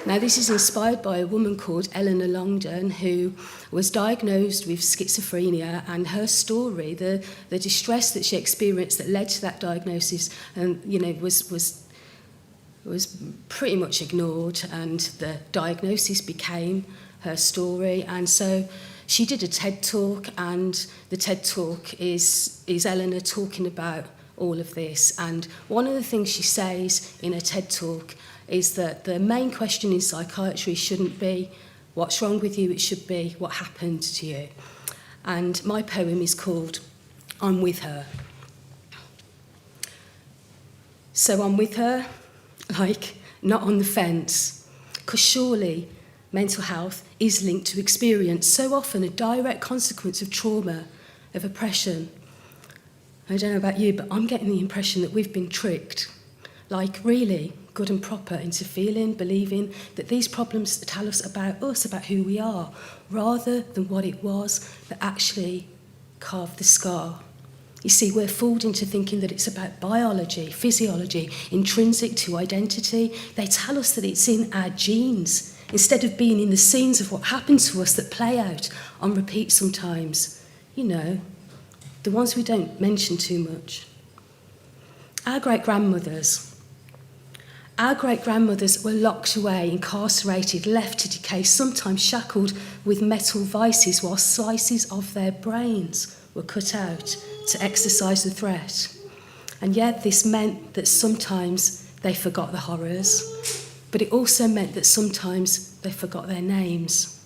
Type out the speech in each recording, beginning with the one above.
Now, this is inspired by a woman called Eleanor Longden, who was diagnosed with schizophrenia, and her story, the distress that she experienced that led to that diagnosis, was pretty much ignored, and the diagnosis became her story. And so she did a TED Talk, and the TED Talk is Eleanor talking about all of this. And one of the things she says in a TED Talk is that the main question in psychiatry shouldn't be what's wrong with you, it should be what happened to you. And my poem is called I'm With Her. So I'm with her, like not on the fence, because surely mental health is linked to experience, so often a direct consequence of trauma, of oppression. I don't know about you, but I'm getting the impression that we've been tricked, like really good and proper, into feeling, believing that these problems tell us, about who we are, rather than what it was that actually carved the scar. You see, we're fooled into thinking that it's about biology, physiology, intrinsic to identity. They tell us that it's in our genes, instead of being in the scenes of what happened to us that play out on repeat sometimes. You know, the ones we don't mention too much. Our great-grandmothers were locked away, incarcerated, left to decay, sometimes shackled with metal vices, while slices of their brains were cut out to exercise the threat. And yet this meant that sometimes they forgot the horrors, but it also meant that sometimes they forgot their names.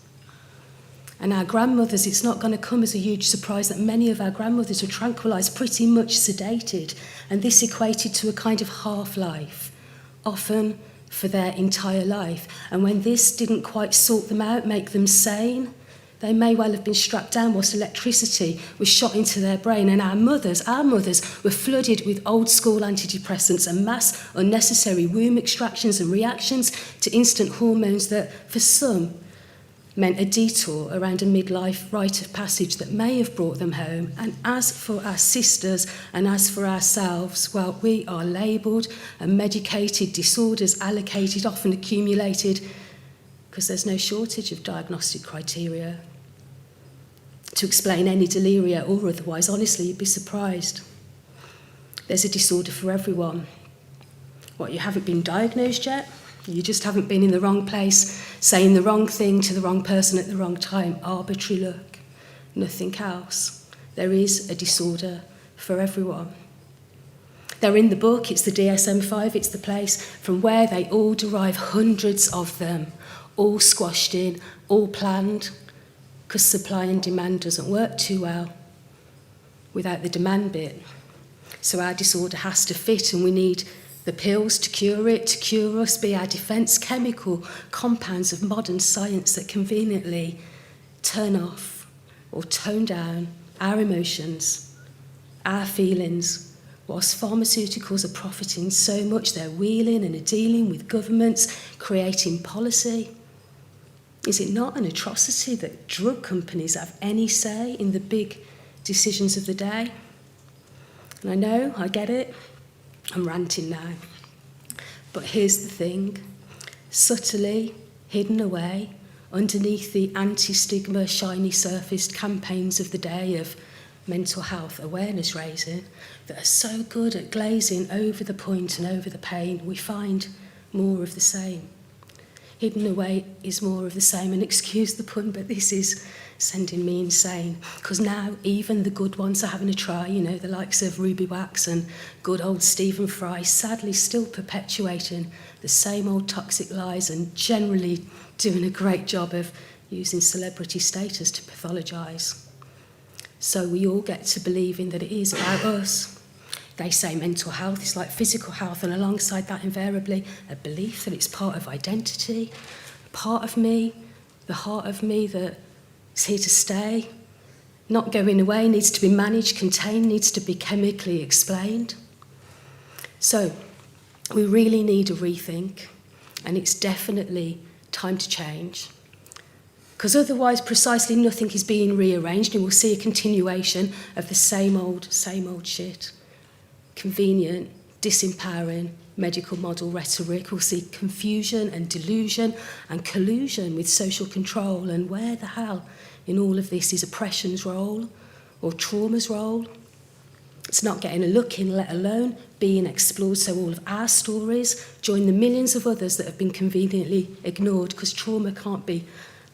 And our grandmothers, it's not going to come as a huge surprise that many of our grandmothers were tranquilised, pretty much sedated, and this equated to a kind of half-life, often for their entire life. And when this didn't quite sort them out, make them sane, they may well have been strapped down whilst electricity was shot into their brain. And our mothers were flooded with old-school antidepressants and mass unnecessary womb extractions and reactions to instant hormones that, for some, meant a detour around a midlife rite of passage that may have brought them home. And as for our sisters and as for ourselves, well, we are labelled and medicated, disorders allocated, often accumulated, because there's no shortage of diagnostic criteria to explain any deliria or otherwise. Honestly, you'd be surprised. There's a disorder for everyone. What, you haven't been diagnosed yet? You just haven't been in the wrong place, saying the wrong thing to the wrong person at the wrong time. Arbitrary luck, nothing else. There is a disorder for everyone. They're in the book, it's the DSM-5, it's the place from where they all derive, hundreds of them, all squashed in, all planned, because supply and demand doesn't work too well without the demand bit. So our disorder has to fit, and we need the pills to cure it, to cure us, be our defence, chemical compounds of modern science that conveniently turn off or tone down our emotions, our feelings, whilst pharmaceuticals are profiting so much, they're wheeling and are dealing with governments, creating policy. Is it not an atrocity that drug companies have any say in the big decisions of the day? And I know, I get it, I'm ranting now. But here's the thing, subtly hidden away underneath the anti-stigma, shiny-surfaced campaigns of the day of mental health awareness raising that are so good at glazing over the point and over the pain, we find more of the same. Hidden away is more of the same, and excuse the pun, but this is sending me insane, because now even the good ones are having a try, you know, the likes of Ruby Wax and good old Stephen Fry, sadly still perpetuating the same old toxic lies and generally doing a great job of using celebrity status to pathologise. So we all get to believing that it is about us. They say mental health is like physical health, and alongside that, invariably, a belief that it's part of identity, part of me, the heart of me that's here to stay, not going away, needs to be managed, contained, needs to be chemically explained. So we really need a rethink, and it's definitely time to change. Because otherwise, precisely nothing is being rearranged, and we'll see a continuation of the same old shit. Convenient, disempowering, medical model rhetoric. We'll see confusion and delusion and collusion with social control. And where the hell in all of this is oppression's role or trauma's role? It's not getting a look in, let alone being explored, so all of our stories join the millions of others that have been conveniently ignored because trauma can't be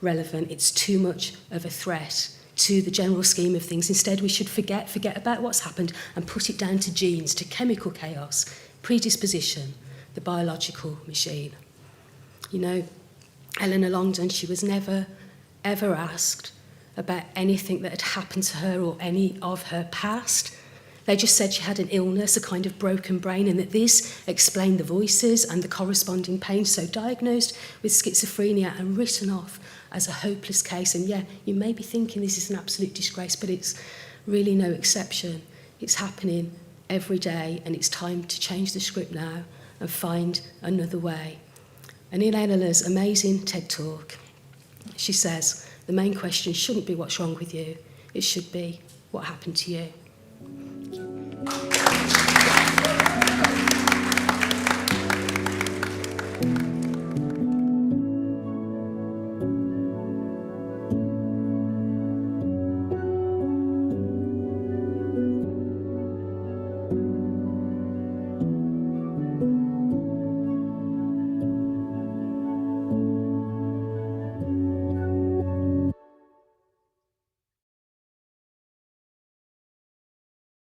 relevant. It's too much of a threat to the general scheme of things. Instead, we should forget about what's happened and put it down to genes, to chemical chaos, predisposition, the biological machine. You know, Eleanor Longden, she was never, ever asked about anything that had happened to her or any of her past. They just said she had an illness, a kind of broken brain, and that this explained the voices and the corresponding pain, so diagnosed with schizophrenia and written off as a hopeless case. And yeah, you may be thinking this is an absolute disgrace, but it's really no exception. It's happening every day, and it's time to change the script now and find another way. And in Eleanor's amazing TED Talk, she says, the main question shouldn't be what's wrong with you, it should be what happened to you. Thank you.